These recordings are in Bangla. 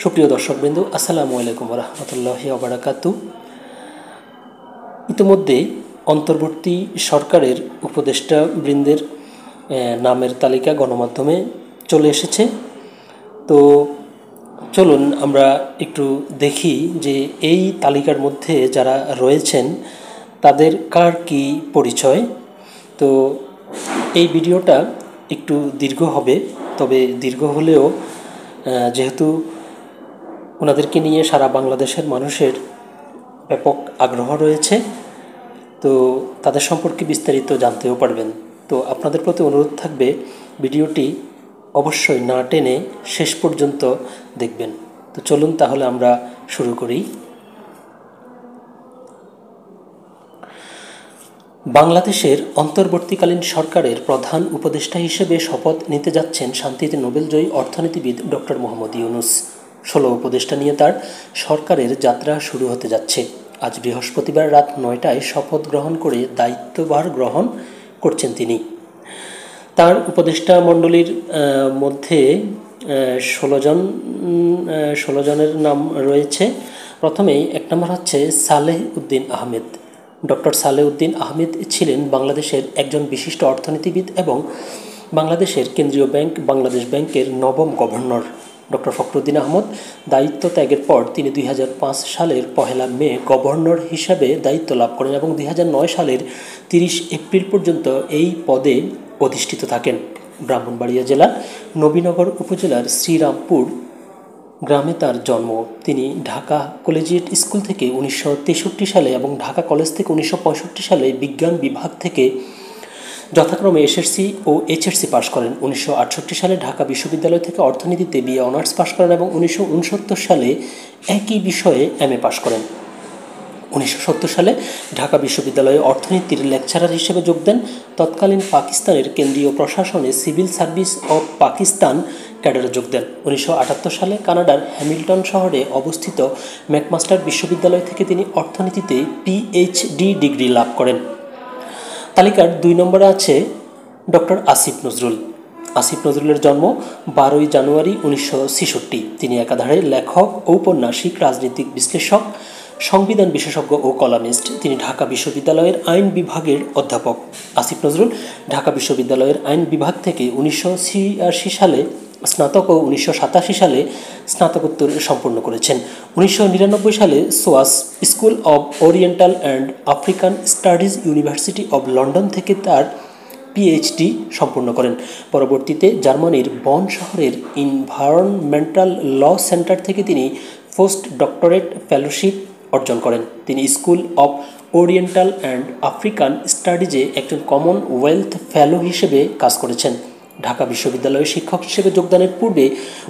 সুপ্রিয় দর্শকবৃন্দ, আসসালামু আলাইকুম রহমতুল্লাহি ওবারাকাতু। ইতিমধ্যে অন্তর্বর্তী সরকারের উপদেষ্টা বৃন্দের নামের তালিকা গণমাধ্যমে চলে এসেছে। তো চলুন আমরা একটু দেখি যে এই তালিকার মধ্যে যারা রয়েছেন তাদের কার কী পরিচয়। তো এই ভিডিওটা একটু দীর্ঘ হবে, তবে দীর্ঘ হলেও যেহেতু ওনাদেরকে নিয়ে সারা বাংলাদেশের মানুষের ব্যাপক আগ্রহ রয়েছে, তো তাদের সম্পর্কে বিস্তারিত জানতেও পারবেন। তো আপনাদের প্রতি অনুরোধ থাকবে ভিডিওটি অবশ্যই না টেনে শেষ পর্যন্ত দেখবেন। তো চলুন তাহলে আমরা শুরু করি। বাংলাদেশের অন্তর্বর্তীকালীন সরকারের প্রধান উপদেষ্টা হিসেবে শপথ নিতে যাচ্ছেন শান্তিতে নোবেলজয়ী অর্থনীতিবিদ ডক্টর মোহাম্মদ ইউনূস। 16 উপদেষ্টা নিয়ে তার সরকারের যাত্রা শুরু হতে যাচ্ছে। আজ বৃহস্পতিবার রাত 9টায় শপথ গ্রহণ করে দায়িত্বভার গ্রহণ করছেন তিনি। তার উপদেষ্টা মণ্ডলীর মধ্যে 16 জনের নাম রয়েছে। প্রথমেই এক নম্বর হচ্ছে সালেহ উদ্দিন আহমেদ। ডক্টর সালেহ উদ্দিন আহমেদ ছিলেন বাংলাদেশের একজন বিশিষ্ট অর্থনীতিবিদ এবং বাংলাদেশের কেন্দ্রীয় ব্যাংক বাংলাদেশ ব্যাংকের নবম গভর্নর। ডক্টর ফখরুদ্দিন আহমদ দায়িত্ব ত্যাগের পর তিনি 2005 সালের 1 মে গভর্নর হিসাবে দায়িত্ব লাভ করেন এবং 2009 সালের 30 এপ্রিল পর্যন্ত এই পদে অধিষ্ঠিত থাকেন। ব্রাহ্মণবাড়িয়া জেলার নবীনগর উপজেলার শ্রীরামপুর গ্রামে তার জন্ম। তিনি ঢাকা কলেজিয়েট স্কুল থেকে 1963 সালে এবং ঢাকা কলেজ থেকে 1965 সালে বিজ্ঞান বিভাগ থেকে যথাক্রমে এসএসসি ও এইচএসসি পাশ করেন। 1968 সালে ঢাকা বিশ্ববিদ্যালয় থেকে অর্থনীতিতে বিএ অনার্স পাশ করেন এবং 1969 সালে একই বিষয়ে এমএ পাশ করেন। 1970 সালে ঢাকা বিশ্ববিদ্যালয়ে অর্থনীতির লেকচারার হিসেবে যোগ দেন। তৎকালীন পাকিস্তানের কেন্দ্রীয় প্রশাসনে সিভিল সার্ভিস অব পাকিস্তান ক্যাডারে যোগ দেন। 1978 সালে কানাডার হ্যামিল্টন শহরে অবস্থিত ম্যাকমাস্টার বিশ্ববিদ্যালয় থেকে তিনি অর্থনীতিতে পিএইচডি ডিগ্রি লাভ করেন। তালিকার 2 নম্বরে আছে ডক্টর আসিফ নজরুল। আসিফ নজরুলের জন্ম 12 জানুয়ারি 1966। তিনি একাধারে লেখক, ঔপন্যাসিক, রাজনৈতিক বিশ্লেষক, সংবিধান বিশেষজ্ঞ ও কলামিস্ট। তিনি ঢাকা বিশ্ববিদ্যালয়ের আইন বিভাগের অধ্যাপক। আসিফ নজরুল ঢাকা বিশ্ববিদ্যালয়ের আইন বিভাগ থেকে 1986 সালে স্নাতক ও 1987 সালে স্নাতকোত্তর সম্পন্ন করেছেন। 1999 সালে SOAS School of Oriental and African Studies University of London থেকে তার পিএইচডি সম্পন্ন করেন। পরবর্তীতে জার্মানির বন শহরের এনভায়রনমেন্টাল ল সেন্টার থেকে তিনি পোস্ট ডক্টরেট ফেলোশিপ অর্জন করেন। তিনি School of Oriental and African স্টাডিজে একজন কমনওয়েলথ ফেলো হিসেবে কাজ করেছেন। ঢাকা বিশ্ববিদ্যালয়ে শিক্ষক হিসেবে যোগদানের পূর্বে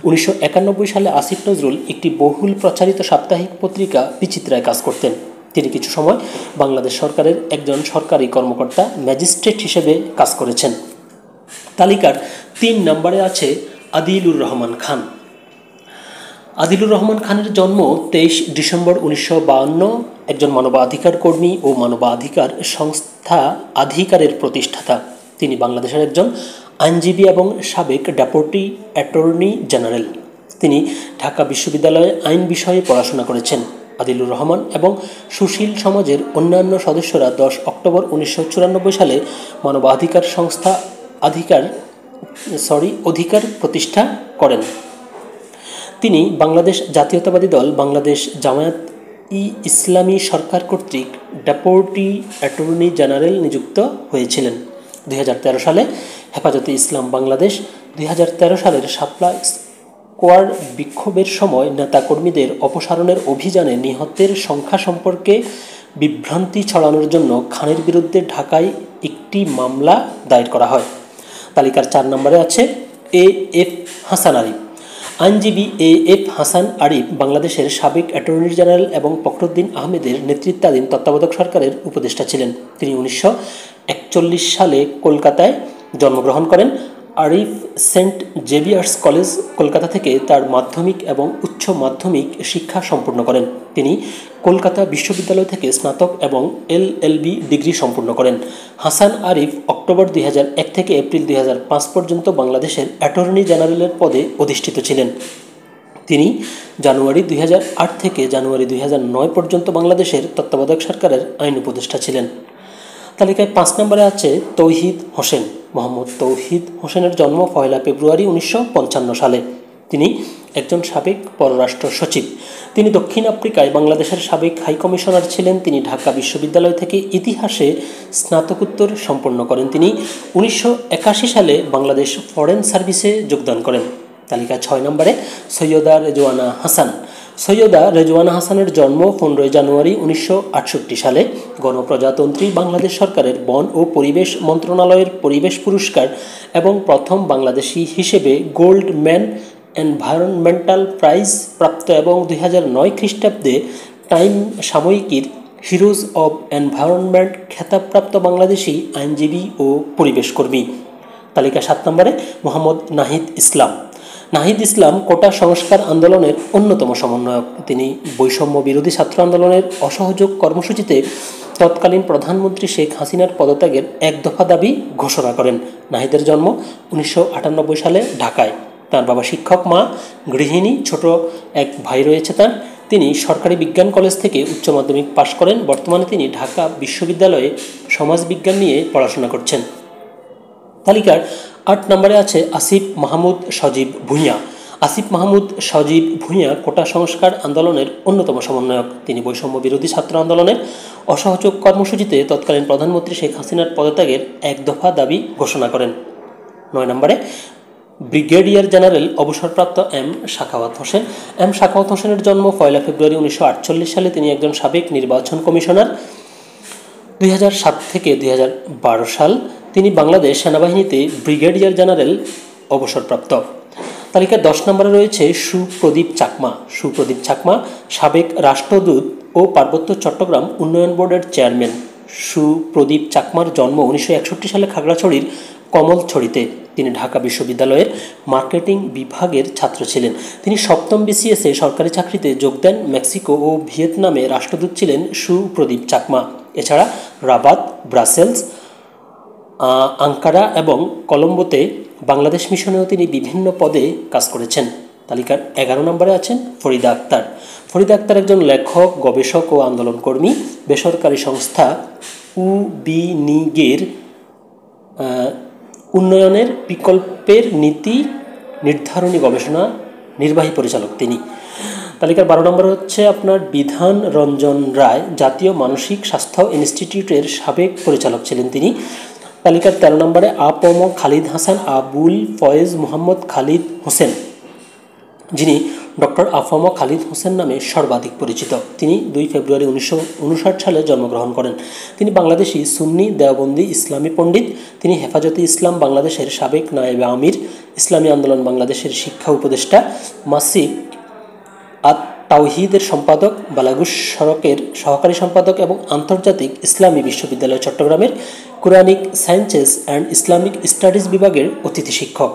1991 সালে আসিফ নজরুল একটি বহুল প্রচারিত সাপ্তাহিক পত্রিকা বিচিত্রায় কাজ করতেন। তিনি কিছু সময় বাংলাদেশ সরকারের একজন সরকারি কর্মকর্তা ম্যাজিস্ট্রেট হিসেবে কাজ করেছেন। তালিকার 3 নম্বরে আছে আদিলুর রহমান খান। আদিলুর রহমান খানের জন্ম 23 ডিসেম্বর 1952। একজন মানবাধিকার কর্মী ও মানবাধিকার সংস্থা আধিকারের প্রতিষ্ঠাতা। তিনি বাংলাদেশের একজন আইনজীবী এবং সাবেক ডেপুটি অ্যাটর্নি জেনারেল। তিনি ঢাকা বিশ্ববিদ্যালয়ে আইন বিষয়ে পড়াশোনা করেছেন। আদিলুর রহমান এবং সুশীল সমাজের অন্যান্য সদস্যরা 10 অক্টোবর 1994 সালে মানবাধিকার সংস্থা অধিকার প্রতিষ্ঠা করেন। তিনি বাংলাদেশ জাতীয়তাবাদী দল বাংলাদেশ জামায়াত ইসলামী সরকার কর্তৃক ডেপুটি অ্যাটর্নি জেনারেল নিযুক্ত হয়েছিলেন। 2013 সালে হেফাজতে ইসলাম বাংলাদেশ 2013 সালের শাপলা স্কোয়ার বিক্ষোভের সময় নেতাকর্মীদের অপসারণের অভিযানে নিহতের সংখ্যা সম্পর্কে বিভ্রান্তি ছড়ানোর জন্য খানের বিরুদ্ধে ঢাকায় একটি মামলা দায়ের করা হয়। তালিকার 4 নম্বরে আছে এএফ হাসান আরিফ। আইনজীবী এএফ হাসান আরিফ বাংলাদেশের সাবেক অ্যাটর্নি জেনারেল এবং ফখরুদ্দিন আহমেদের নেতৃত্বাধীন তত্ত্বাবধায়ক সরকারের উপদেষ্টা ছিলেন। তিনি 1941 সালে কলকাতায় জন্মগ্রহণ করেন। Arif Saint Xavier's college Kolkata থেকে তার মাধ্যমিক এবং উচ্চ মাধ্যমিক শিক্ষা সম্পূর্ণ করেন। তিনি কলকাতা বিশ্ববিদ্যালয় থেকে স্নাতক এবং এলএলবি ডিগ্রি সম্পূর্ণ করেন। হাসান আরিফ অক্টোবর 2001 থেকে এপ্রিল 2005 পর্যন্ত বাংলাদেশের অ্যাটর্নি জেনারেলের পদে অধিষ্ঠিত ছিলেন। তিনি জানুয়ারি 2008 থেকে জানুয়ারি 2009 পর্যন্ত বাংলাদেশের তত্ত্বাবধায়ক সরকারের আইন উপদেষ্টা ছিলেন। তালিকায় 5 নম্বরে আছে তৌহিদ হোসেন। মোহাম্মদ তৌহিদ হোসেনের জন্ম 1 ফেব্রুয়ারি 1955 সালে। তিনি একজন সাবেক পররাষ্ট্র সচিব। তিনি দক্ষিণ আফ্রিকায় বাংলাদেশের সাবেক হাইকমিশনার ছিলেন। তিনি ঢাকা বিশ্ববিদ্যালয় থেকে ইতিহাসে স্নাতকোত্তর সম্পন্ন করেন। তিনি 1981 সালে বাংলাদেশ ফরেন সার্ভিসে যোগদান করেন। তালিকা 6 নম্বরে সৈয়দা রেজওয়ানা হাসান। সৈয়দা রেজওয়ানা হাসানের জন্ম 15 জানুয়ারি 1968 সালে। গণপ্রজাতন্ত্রী বাংলাদেশ সরকারের বন ও পরিবেশ মন্ত্রণালয়ের পরিবেশ পুরস্কার এবং প্রথম বাংলাদেশি হিসেবে গোল্ড ম্যান এনভায়রনমেন্টাল প্রাইজ প্রাপ্ত এবং 2009 খ্রিস্টাব্দে টাইম সাময়িকীর হিরোজ অব এনভায়রনমেন্ট খেতাবপ্রাপ্ত বাংলাদেশি আইনজীবী ও পরিবেশকর্মী। তালিকা 7 নম্বরে মোহাম্মদ নাহিদ ইসলাম। নাহিদ ইসলাম কোটা সংস্কার আন্দোলনের অন্যতম সমন্বয়ক। তিনি বৈষম্য বিরোধী ছাত্র আন্দোলনের অসহযোগ কর্মসূচিতে তৎকালীন প্রধানমন্ত্রী শেখ হাসিনার পদত্যাগের এক দফা দাবি ঘোষণা করেন। নাহিদের জন্ম 1998 সালে ঢাকায়। তার বাবা শিক্ষক, মা গৃহিণী, ছোট এক ভাই রয়েছে তার। তিনি সরকারি বিজ্ঞান কলেজ থেকে উচ্চ মাধ্যমিক পাশ করেন। বর্তমানে তিনি ঢাকা বিশ্ববিদ্যালয়ে সমাজবিজ্ঞান নিয়ে পড়াশোনা করছেন। তালিকার 8 নম্বরে আছে আসিফ মাহমুদ সজীব ভূঁইয়া। আসিফ মাহমুদ সজীব ভূঁইয়া কোটা সংস্কার আন্দোলনের অন্যতম সমন্বয়ক। তিনি বৈষম্য বিরোধী ছাত্র আন্দোলনের অসহযোগ কর্মসূচিতে তৎকালীন প্রধানমন্ত্রী শেখ হাসিনার পদত্যাগের এক দফা দাবি ঘোষণা করেন। 9 নম্বরে ব্রিগেডিয়ার জেনারেল অবসরপ্রাপ্ত এম সাখাওয়াত হোসেন। এম সাখাওয়াত হোসেনের জন্ম 1 ফেব্রুয়ারি 1948 সালে। তিনি একজন সাবেক নির্বাচন কমিশনার। 2007 থেকে 2012 সাল তিনি বাংলাদেশ সেনাবাহিনীতে ব্রিগেডিয়ার জেনারেল অবসরপ্রাপ্ত। তালিকার 10 নম্বরে রয়েছে সুপ্রদীপ চাকমা। সুপ্রদীপ চাকমা সাবেক রাষ্ট্রদূত ও পার্বত্য চট্টগ্রাম উন্নয়ন বোর্ডের চেয়ারম্যান। সুপ্রদীপ চাকমার জন্ম 1961 সালে খাগড়াছড়ির কমলছড়িতে। তিনি ঢাকা বিশ্ববিদ্যালয়ের মার্কেটিং বিভাগের ছাত্র ছিলেন। তিনি 7ম BCS সরকারি চাকরিতে যোগ দেন। মেক্সিকো ও ভিয়েতনামে রাষ্ট্রদূত ছিলেন সুপ্রদীপ চাকমা। এছাড়া রাবাত, ব্রাসেলস, আঙ্কারা এবং কলম্বোতে বাংলাদেশ মিশনেও তিনি বিভিন্ন পদে কাজ করেছেন। তালিকার 11 নম্বরে আছেন ফরিদা আক্তার। ফরিদা আক্তার একজন লেখক, গবেষক ও আন্দোলনকর্মী। বেসরকারি সংস্থা উবিনিগের উন্নয়নের বিকল্পের নীতি নির্ধারণী গবেষণা নির্বাহী পরিচালক তিনি। তালিকার 12 নম্বর হচ্ছে আপনার বিধান রঞ্জন রায়। জাতীয় মানসিক স্বাস্থ্য ইনস্টিটিউটের সাবেক পরিচালক ছিলেন তিনি। তালিকার 13 নম্বরে আপম খালিদ হাসান আবুল ফয়েজ মোহাম্মদ খালিদ হোসেন, যিনি ডক্টর আফম খালিদ হোসেন নামে সর্বাধিক পরিচিত। তিনি 2 ফেব্রুয়ারি 1959 সালে জন্মগ্রহণ করেন। তিনি বাংলাদেশি সুন্নি দেওবন্দি ইসলামী পণ্ডিত। তিনি হেফাজতে ইসলাম বাংলাদেশের সাবেক নায়েবে আমির, ইসলামী আন্দোলন বাংলাদেশের শিক্ষা উপদেষ্টা, মাসিক আত তাওহিদের সম্পাদক, বালাগুশ সড়কের সহকারী সম্পাদক এবং আন্তর্জাতিক ইসলামী বিশ্ববিদ্যালয় চট্টগ্রামের Quranic sciences and Islamic studies বিভাগের অতিথি শিক্ষক।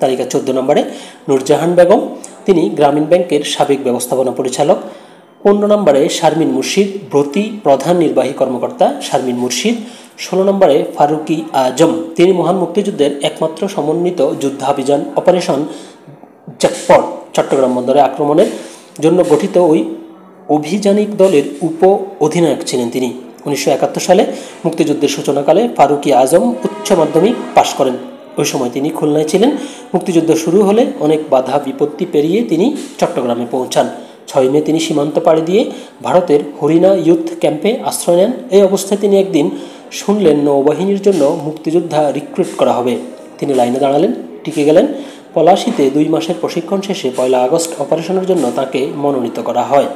তালিকা 14 নম্বরে নূরজাহান বেগম। তিনি গ্রামীণ ব্যাংকের সাবেক ব্যবস্থাপনা পরিচালক। 15 নম্বরে শারমিন মুর্শিদ, ব্রতী প্রধান নির্বাহী কর্মকর্তা শারমিন মুর্শিদ। 16 নম্বরে ফারুকি আজম। তিনি মহান মুক্তিযুদ্ধের একমাত্র সমন্বিত যুদ্ধাভিযান অপারেশন জ্যাকপট চট্টগ্রাম বন্দরে আক্রমণের জন্য গঠিত ওই অভিযানিক দলের উপ অধিনায়ক ছিলেন তিনি। 1971 সালে মুক্তিযুদ্ধের সূচনাকালে ফারুকি আজম উচ্চ মাধ্যমিক পাশ করেন। ওই সময় তিনি খুলনায় ছিলেন। মুক্তিযুদ্ধ শুরু হলে অনেক বাধা বিপত্তি পেরিয়ে তিনি চট্টগ্রামে পৌঁছান। 6 মে তিনি সীমান্ত পাড়ি দিয়ে ভারতের হরিণা ইউথ ক্যাম্পে আশ্রয় নেন। এই অবস্থায় তিনি একদিন শুনলেন নৌবাহিনীর জন্য মুক্তিযোদ্ধা রিক্রুট করা হবে। তিনি লাইনে দাঁড়ালেন, টিকে গেলেন। পলাশীতে 2 মাসের প্রশিক্ষণ শেষে 1 আগস্ট অপারেশনের জন্য তাকে মনোনীত করা হয়।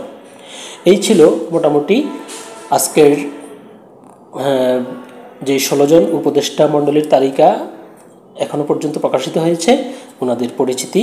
এই ছিল মোটামুটি আজকের যে 16 জন উপদেষ্টা মণ্ডলীর তালিকা এখনও পর্যন্ত প্রকাশিত হয়েছে, ওনাদের পরিচিতি।